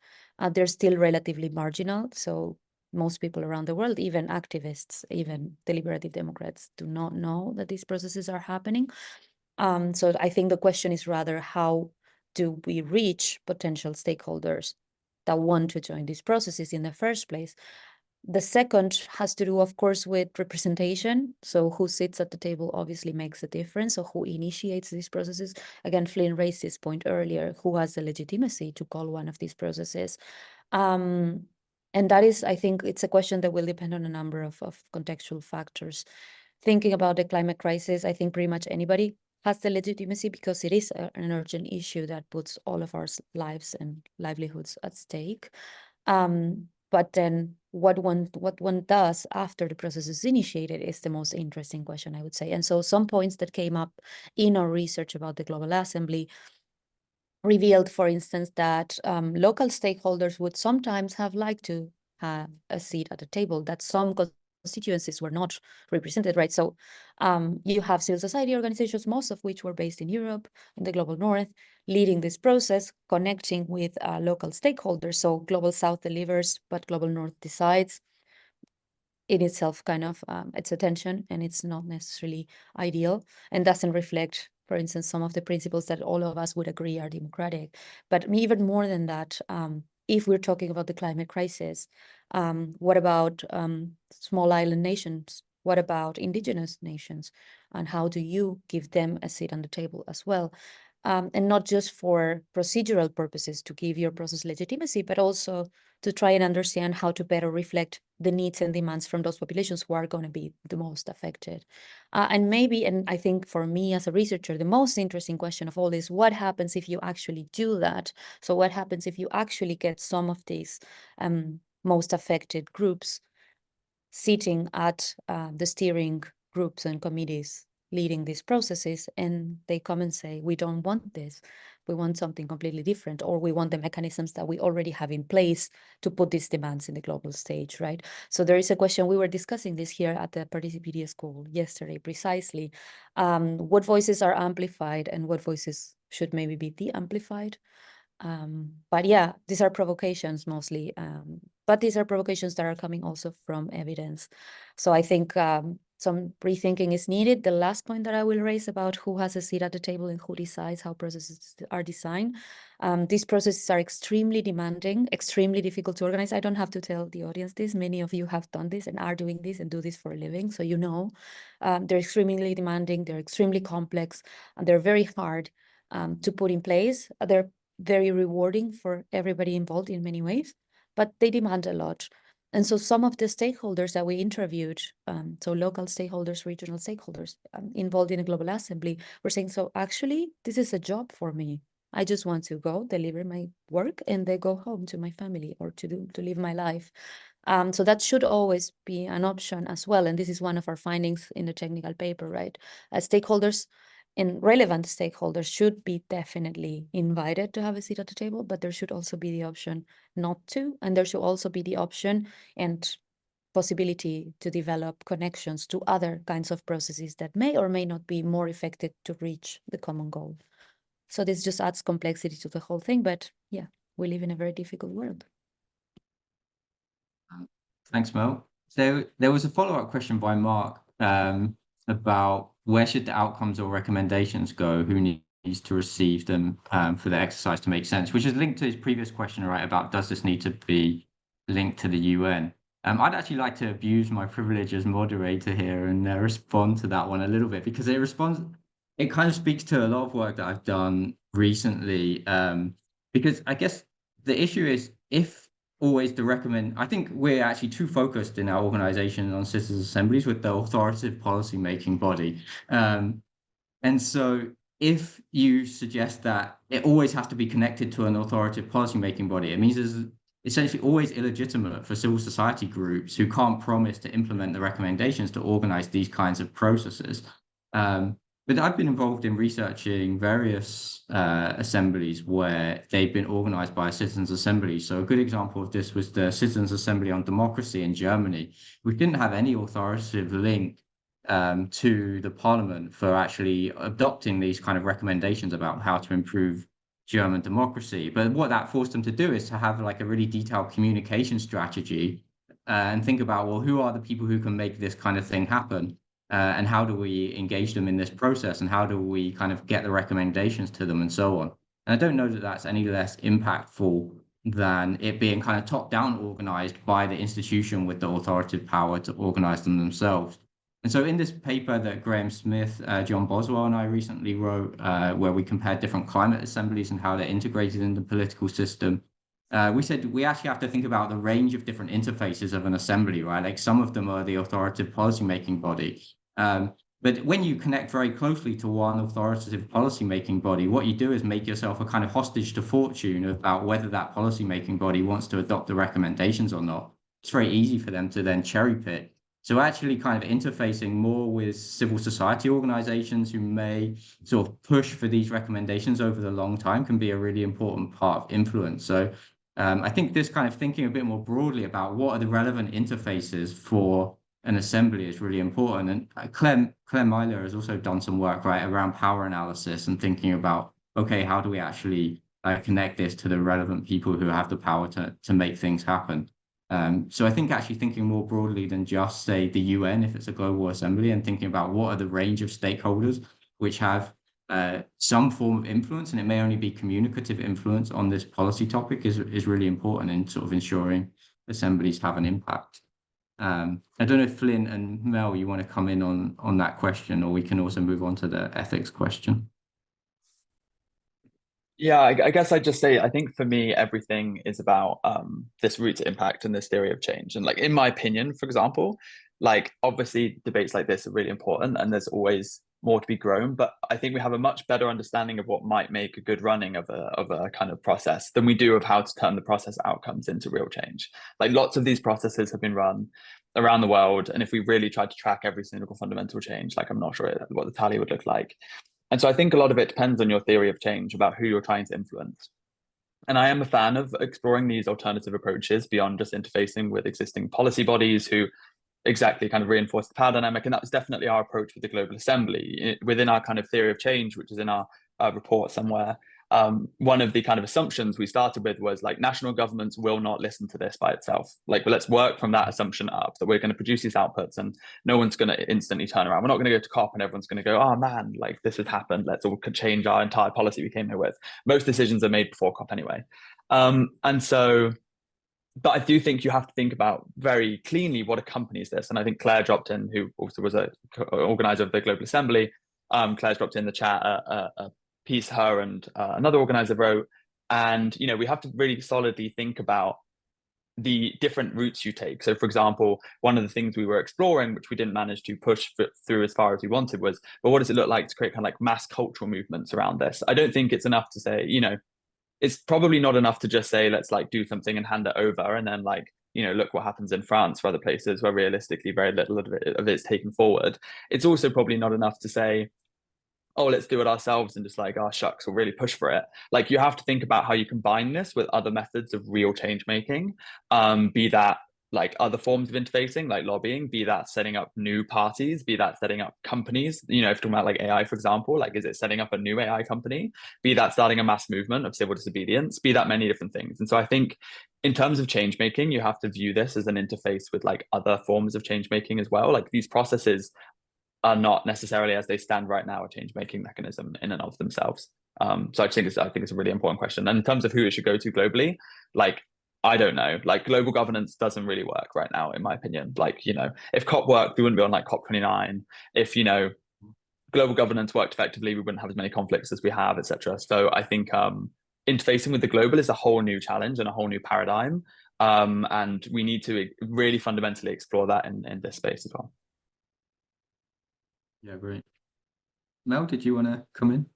they're still relatively marginal. So most people around the world, even activists, even deliberative Democrats, do not know that these processes are happening. So I think the question is rather, how do we reach potential stakeholders that want to join these processes in the first place? The second has to do, of course, with representation. So who sits at the table obviously makes a difference. So who initiates these processes? Again, Flynn raised this point earlier. Who has the legitimacy to call one of these processes? And that is, I think, it's a question that will depend on a number of contextual factors. Thinking about the climate crisis, I think pretty much anybody has the legitimacy because it is an urgent issue that puts all of our lives and livelihoods at stake. But then what one does after the process is initiated is the most interesting question, I would say. And so some points that came up in our research about the Global Assembly revealed, for instance, that local stakeholders would sometimes have liked to have a seat at the table, that some constituencies were not represented, right? So you have civil society organizations, most of which were based in Europe, in the Global North, leading this process, connecting with local stakeholders. So Global South delivers, but Global North decides. In itself, kind of its attention, and it's not necessarily ideal and doesn't reflect, for instance, some of the principles that all of us would agree are democratic. But even more than that, if we're talking about the climate crisis, what about small island nations? What about indigenous nations? And how do you give them a seat on the table as well? And not just for procedural purposes to give your process legitimacy, but also to try and understand how to better reflect the needs and demands from those populations who are going to be the most affected. And I think for me as a researcher, the most interesting question of all is what happens if you actually do that? So what happens if you actually get some of these most affected groups sitting at the steering groups and committees leading these processes, and they come and say, we don't want this. We want something completely different, or we want the mechanisms that we already have in place to put these demands in the global stage, right? So there is a question, we were discussing this here at the Participator School yesterday, precisely. What voices are amplified and what voices should maybe be de-amplified? But yeah, these are provocations mostly, but these are provocations that are coming also from evidence. So I think some rethinking is needed. The last point that I will raise about who has a seat at the table and who decides how processes are designed. These processes are extremely demanding, extremely difficult to organize. I don't have to tell the audience this. Many of you have done this and are doing this and do this for a living. So you know, they're extremely demanding, they're extremely complex, and they're very hard to put in place. They're very rewarding for everybody involved in many ways, but they demand a lot. And so some of the stakeholders that we interviewed, so local stakeholders, regional stakeholders involved in a global assembly, were saying, so actually, this is a job for me. I just want to go deliver my work and then go home to my family or to live my life. So that should always be an option as well. And this is one of our findings in the technical paper, right? Stakeholders and relevant stakeholders should be definitely invited to have a seat at the table, but there should also be the option not to, and there should also be the option and possibility to develop connections to other kinds of processes that may or may not be more effective to reach the common goal. So this just adds complexity to the whole thing, but yeah, we live in a very difficult world. Thanks, Mel. So there was a follow-up question by Mark about where should the outcomes or recommendations go, who needs to receive them for the exercise to make sense, which is linked to his previous question, right, about does this need to be linked to the UN? I'd actually like to abuse my privilege as moderator here and respond to that one a little bit, because it kind of speaks to a lot of work that I've done recently, because I guess the issue is if always I think we're actually too focused in our organization on citizens' assemblies with the authoritative policy-making body. And so if you suggest that it always has to be connected to an authoritative policy-making body, it means it's essentially always illegitimate for civil society groups who can't promise to implement the recommendations to organize these kinds of processes. But I've been involved in researching various assemblies where they've been organized by a citizens' assembly. So a good example of this was the Citizens' Assembly on Democracy in Germany, which didn't have any authoritative link to the parliament for actually adopting these kind of recommendations about how to improve German democracy. But what that forced them to do is to have like a really detailed communication strategy and think about, well, who are the people who can make this kind of thing happen? And how do we engage them in this process, and how do we kind of get the recommendations to them and so on? And I don't know that that's any less impactful than it being kind of top-down organized by the institution with the authoritative power to organize them themselves. And so in this paper that Graham Smith, John Boswell and I recently wrote, where we compared different climate assemblies and how they're integrated in the political system, we said we actually have to think about the range of different interfaces of an assembly, right? Like some of them are the authoritative policy-making body. But when you connect very closely to one authoritative policy-making body, what you do is make yourself a kind of hostage to fortune about whether that policy-making body wants to adopt the recommendations or not. it's very easy for them to then cherry pick. So actually kind of interfacing more with civil society organizations who may sort of push for these recommendations over the long time can be a really important part of influence. So I think this kind of thinking a bit more broadly about what are the relevant interfaces for an assembly is really important. And Claire Myler has also done some work right around power analysis and thinking about, okay, how do we actually connect this to the relevant people who have the power to make things happen? So I think actually thinking more broadly than just say the UN, if it's a global assembly, and thinking about what are the range of stakeholders which have some form of influence, and it may only be communicative influence on this policy topic is really important in sort of ensuring assemblies have an impact. I don't know if Flynn and Mel, you want to come in on that question, or we can also move on to the ethics question. Yeah, I guess I'd just say, I think for me, everything is about this route to impact and this theory of change. And like, in my opinion, for example, like obviously debates like this are really important and there's always more to be grown, but I think we have a much better understanding of what might make a good running of a kind of process than we do of how to turn the process outcomes into real change. Like lots of these processes have been run around the world, and if we really tried to track every single fundamental change, like I'm not sure what the tally would look like. And so I think a lot of it depends on your theory of change about who you're trying to influence. And I am a fan of exploring these alternative approaches beyond just interfacing with existing policy bodies who exactly kind of reinforce the power dynamic. And that was definitely our approach with the Global Assembly. Within our kind of theory of change, which is in our report somewhere, one of the kind of assumptions we started with was like, national governments will not listen to this by itself. Like, well, let's work from that assumption up, that we're going to produce these outputs and no one's going to instantly turn around. We're not going to go to COP and everyone's going to go, oh man, like this has happened, let's all change our entire policy we came here with. Most decisions are made before COP anyway. And so, but I do think you have to think about very cleanly what accompanies this. And I think Claire dropped in, who also was an organizer of the Global Assembly. Claire's dropped in the chat a piece her and another organizer wrote. And, you know, we have to really solidly think about the different routes you take. So, for example, one of the things we were exploring, which we didn't manage to push through as far as we wanted, was, well, what does it look like to create kind of like mass cultural movements around this? I don't think it's enough to say, you know, it's probably not enough to just say, let's like do something and hand it over. And then like, you know, look what happens in France or other places where realistically very little of it's taken forward. It's also probably not enough to say, oh, let's do it ourselves and just like, oh, shucks, we'll really push for it. Like, you have to think about how you combine this with other methods of real change making, be that like other forms of interfacing, like lobbying, be that setting up new parties, be that setting up companies. You know, if you're talking about like AI, for example, like, is it setting up a new AI company? Be that starting a mass movement of civil disobedience, be that many different things. And so I think in terms of change making, you have to view this as an interface with like other forms of change making as well. Like, these processes are not necessarily, as they stand right now, a change-making mechanism in and of themselves. So I think it's a really important question. And in terms of who it should go to globally, like, I don't know. Like, global governance doesn't really work right now, in my opinion. Like, you know, if COP worked, we wouldn't be on like COP29. If, you know, global governance worked effectively, we wouldn't have as many conflicts as we have, etc. So I think interfacing with the global is a whole new challenge and a whole new paradigm. And we need to really fundamentally explore that in this space as well. Yeah, great. Mel, did you want to come in?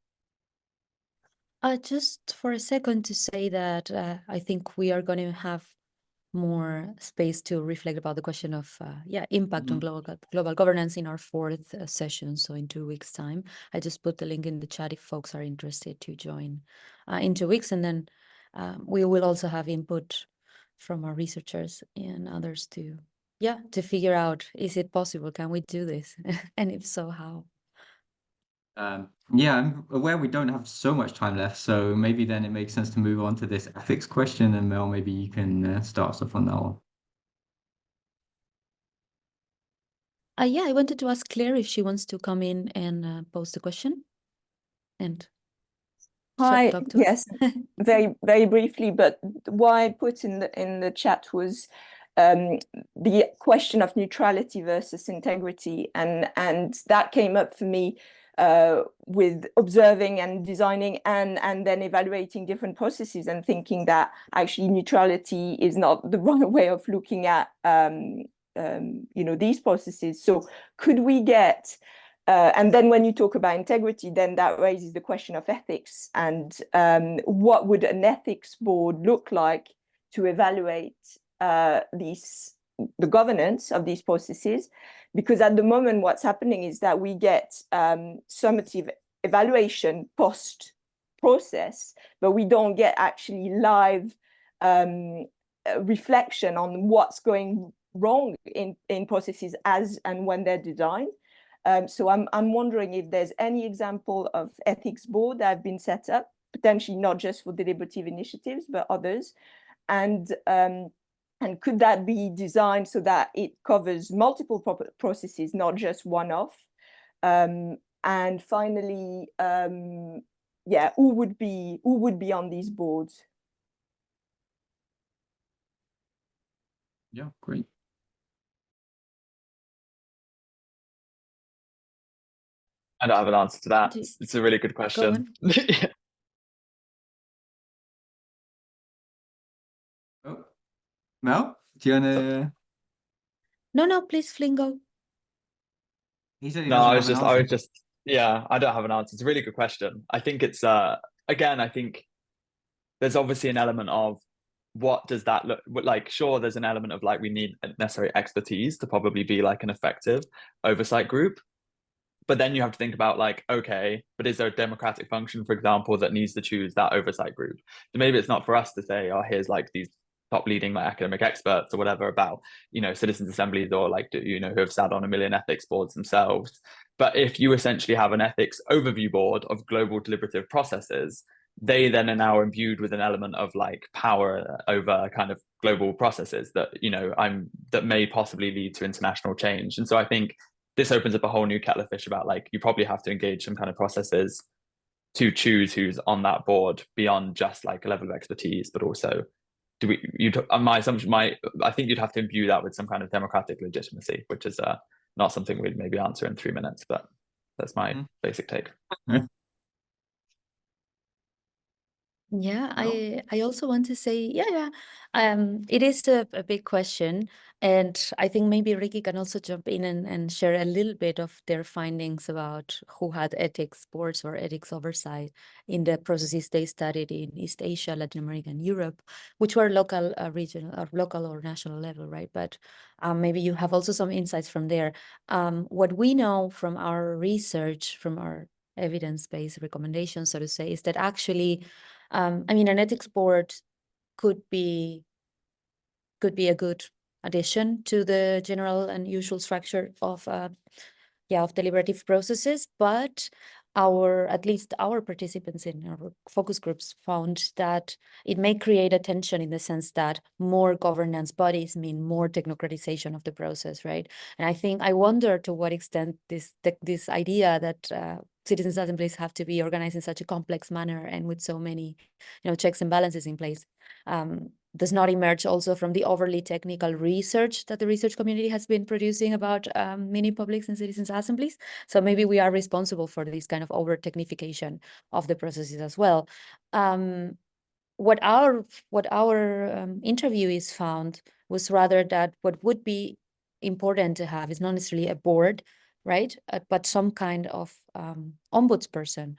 Just for a second to say that I think we are going to have more space to reflect about the question of impact on global governance in our fourth session. So in 2 weeks' time, I just put the link in the chat if folks are interested to join in 2 weeks, and then we will also have input from our researchers and others to figure out, is it possible? Can we do this? And if so, how? Yeah, I'm aware we don't have so much time left, so maybe then it makes sense to move on to this ethics question, and Mel, maybe you can start us off on that one. I wanted to ask Claire if she wants to come in and pose the question. And hi, talk to us. yes, very briefly, but what I put in the chat was the question of neutrality versus integrity, and that came up for me with observing and designing and then evaluating different processes and thinking that actually neutrality is not the right way of looking at you know, these processes. So could we get and then when you talk about integrity, then that raises the question of ethics, and what would an ethics board look like to evaluate these the governance of these processes, because at the moment what's happening is that we get summative evaluation post process, but we don't get actually live reflection on what's going wrong in processes as and when they're designed. So I'm wondering if there's any example of ethics board that have been set up, potentially not just for deliberative initiatives, but others. And could that be designed so that it covers multiple processes, not just one-off? And finally, yeah, who would be on these boards? Yeah, great. I don't have an answer to that. It's a really good question. Yeah. Oh, Mel, do you wanna? No, please, Flynn, go. He said he No, doesn't I have an was answer. just, yeah, I don't have an answer. It's a really good question. I think it's, again, I think there's obviously an element of what does that look like? Sure, there's an element of like, we need necessary expertise to probably be like an effective oversight group. But then you have to think about like, okay, but is there a democratic function, for example, that needs to choose that oversight group? So maybe it's not for us to say, oh, here's like these top leading like academic experts or whatever about, you know, citizens assemblies or like, you know, who have sat on a million ethics boards themselves. But if you essentially have an ethics overview board of global deliberative processes, they then are now imbued with an element of like power over kind of global processes that, you know, that may possibly lead to international change. And so I think this opens up a whole new kettle of fish about like, you probably have to engage some kind of processes to choose who's on that board beyond just like a level of expertise, but also my assumption, I think you'd have to imbue that with some kind of democratic legitimacy, which is not something we'd maybe answer in 3 minutes, but that's my basic take. Yeah, No? I also want to say, it is a big question. And I think maybe Rikki can also jump in and share a little bit of their findings about who had ethics boards or ethics oversight in the processes they studied in East Asia, Latin America, and Europe, which were local, regional, or local or national level, right? But maybe you have also some insights from there. What we know from our research, from our evidence-based recommendations, so to say, is that actually, I mean, an ethics board could be a good addition to the general and usual structure of deliberative processes, but at least our participants in our focus groups found that it may create a tension in the sense that more governance bodies mean more technocratization of the process, right? And I wonder to what extent this idea that citizens' assemblies have to be organized in such a complex manner and with so many, checks and balances in place, does not emerge also from the overly technical research that the research community has been producing about mini publics and citizens' assemblies. So maybe we are responsible for this kind of over-technification of the processes as well. What our interviewees found was rather that what would be important to have is not necessarily a board, right? But some kind of ombudsperson,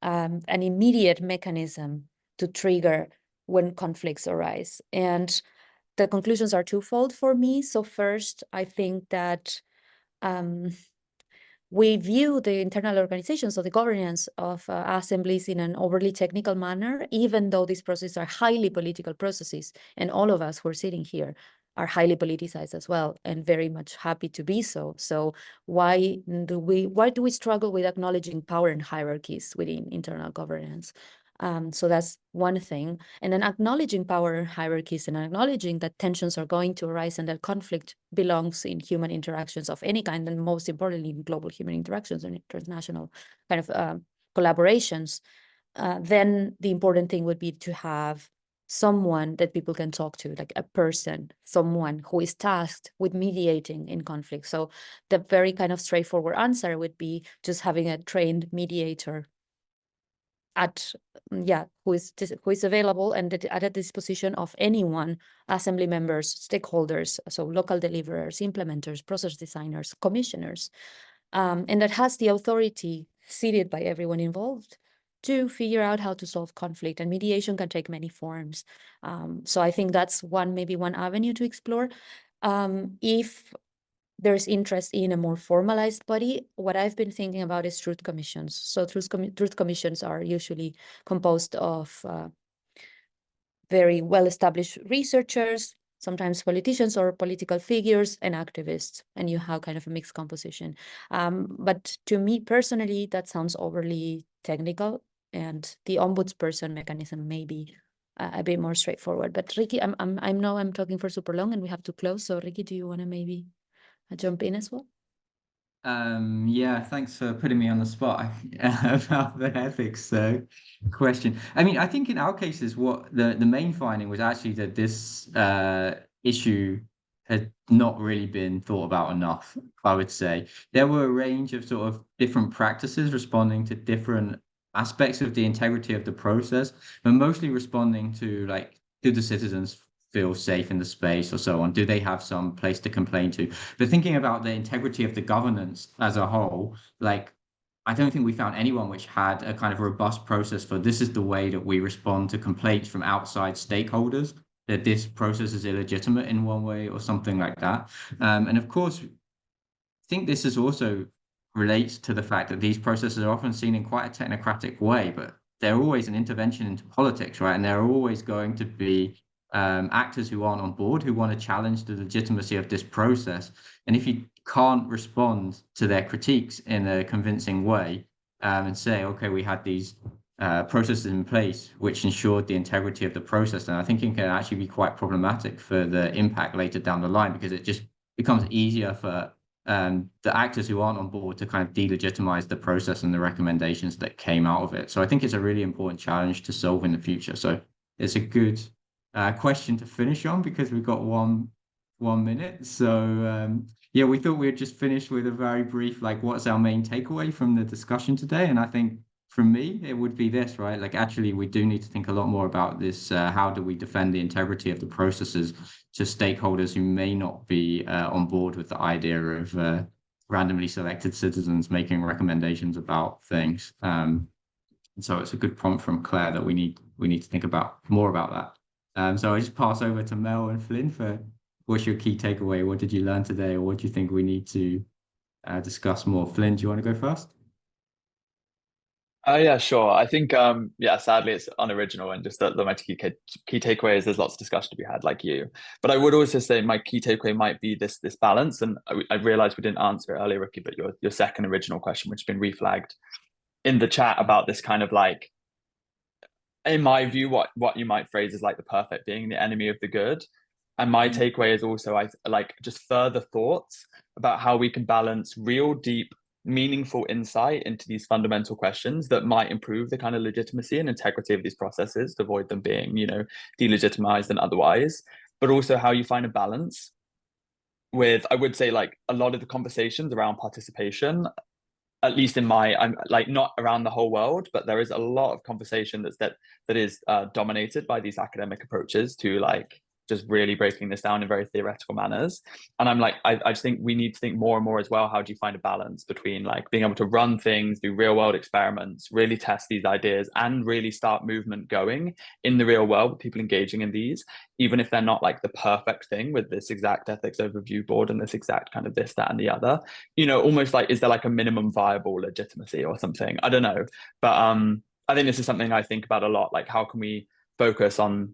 an immediate mechanism to trigger when conflicts arise. And the conclusions are twofold for me. So first, I think that we view the internal organizations of the governance of assemblies in an overly technical manner, even though these processes are highly political processes, and all of us who are sitting here are highly politicized as well, and very much happy to be so. So why do we struggle with acknowledging power and hierarchies within internal governance? So that's one thing. And then acknowledging power and hierarchies and acknowledging that tensions are going to arise and that conflict belongs in human interactions of any kind, and most importantly, in global human interactions and international kind of collaborations, then the important thing would be to have someone that people can talk to, like a person, someone who is tasked with mediating in conflict. So the very kind of straightforward answer would be just having a trained mediator who is available and at the disposition of anyone, assembly members, stakeholders, so local deliverers, implementers, process designers, commissioners, and that has the authority seated by everyone involved to figure out how to solve conflict. And mediation can take many forms. So I think that's maybe one avenue to explore. If there's interest in a more formalized body, what I've been thinking about is truth commissions. So truth commissions are usually composed of very well-established researchers, sometimes politicians or political figures, and activists, and you have kind of a mixed composition. But to me personally, that sounds overly technical, and the ombudsperson mechanism may be a bit more straightforward. But Rikki, I know I'm talking for super long and we have to close. So Rikki, do you want to maybe jump in as well? Yeah, thanks for putting me on the spot about the ethics question. I mean, I think in our cases, what the main finding was actually that this issue had not really been thought about enough, I would say. There were a range of sort of different practices responding to different aspects of the integrity of the process, but mostly responding to, like, do the citizens feel safe in the space or so on? Do they have some place to complain to? But thinking about the integrity of the governance as a whole, like, I don't think we found anyone which had a kind of robust process for this is the way that we respond to complaints from outside stakeholders, that this process is illegitimate in one way or something like that. And of course, I think this is also relates to the fact that these processes are often seen in quite a technocratic way, but they're always an intervention into politics, right? And there are always going to be actors who aren't on board, who want to challenge the legitimacy of this process. And if you can't respond to their critiques in a convincing way and say, okay, we had these processes in place which ensured the integrity of the process, then I think it can actually be quite problematic for the impact later down the line, because it just becomes easier for the actors who aren't on board to kind of delegitimize the process and the recommendations that came out of it. So I think it's a really important challenge to solve in the future. So it's a good question to finish on, because we've got one minute. So yeah, we thought we'd just finish with a very brief, like, what's our main takeaway from the discussion today? And I think from me, it would be this, right? Like, actually, we do need to think a lot more about this. How do we defend the integrity of the processes to stakeholders who may not be on board with the idea of randomly selected citizens making recommendations about things? So it's a good prompt from Claire that we need to think about more about that. So I just pass over to Mel and Flynn for what's your key takeaway? What did you learn today, or what do you think we need to discuss more? Flynn, do you want to go first? Yeah, sure. I think yeah, sadly it's unoriginal, and just that my key takeaway is there's lots of discussion to be had, like you. But I would also say my key takeaway might be this balance, and I realized we didn't answer it earlier, Rikki, but your second original question, which has been reflagged in the chat, about this kind of, like, in my view, what you might phrase as like the perfect being the enemy of the good. And my takeaway is also, I like, just further thoughts about how we can balance real, deep, meaningful insight into these fundamental questions that might improve the kind of legitimacy and integrity of these processes to avoid them being, delegitimized and otherwise, but also how you find a balance with, I would say, like, a lot of the conversations around participation, at least in I'm like, not around the whole world, but there is a lot of conversation that is dominated by these academic approaches to, like, just really breaking this down in very theoretical manners. And I'm like, I just think we need to think more and more as well, how do you find a balance between, like, being able to run things, do real world experiments, really test these ideas, and really start movement going in the real world with people engaging in these, even if they're not like the perfect thing with this exact ethics overview board and this exact kind of this, that, and the other, almost like, is there like a minimum viable legitimacy or something? I don't know. But I think this is something I think about a lot, like, how can we focus on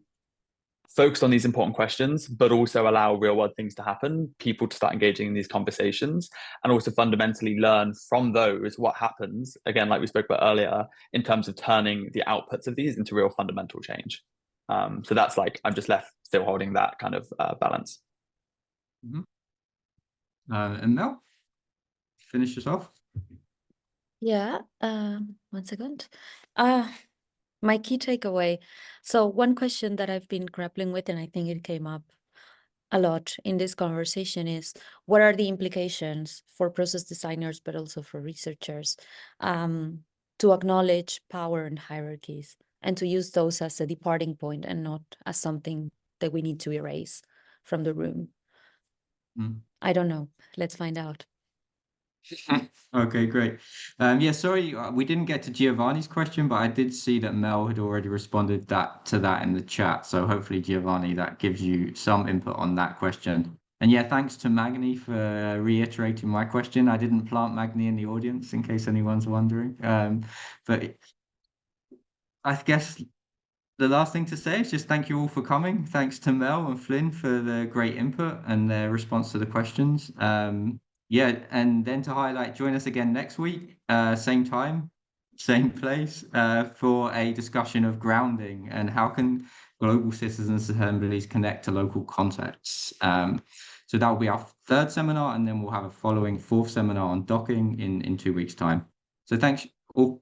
these important questions, but also allow real world things to happen, people to start engaging in these conversations, and also fundamentally learn from those what happens, again, like we spoke about earlier, in terms of turning the outputs of these into real fundamental change. So that's, like, I'm just left still holding that kind of balance. And Mel, finish us off. Yeah, 1 second. My key takeaway. So one question that I've been grappling with, and I think it came up a lot in this conversation, is what are the implications for process designers, but also for researchers, to acknowledge power and hierarchies, and to use those as a departing point and not as something that we need to erase from the room. I don't know. Let's find out. Okay, great. Yeah, sorry, we didn't get to Giovanni's question, but I did see that Mel had already responded to that in the chat. So hopefully, Giovanni, that gives you some input on that question. And yeah, thanks to Magni for reiterating my question. I didn't plant Magni in the audience, in case anyone's wondering. But I guess the last thing to say is just thank you all for coming. Thanks to Mel and Flynn for the great input and their response to the questions. Yeah, and then to highlight, join us again next week, same time, same place, for a discussion of grounding and how can global citizens assemblies connect to local contexts. So that will be our third seminar, and then we'll have a following fourth seminar on docking in 2 weeks' time. So thanks all.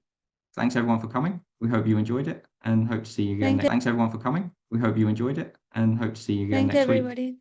Thanks everyone for coming. We hope you enjoyed it and hope to see you again. Thanks everyone for coming. We hope you enjoyed it and hope to see you again next week. Everybody.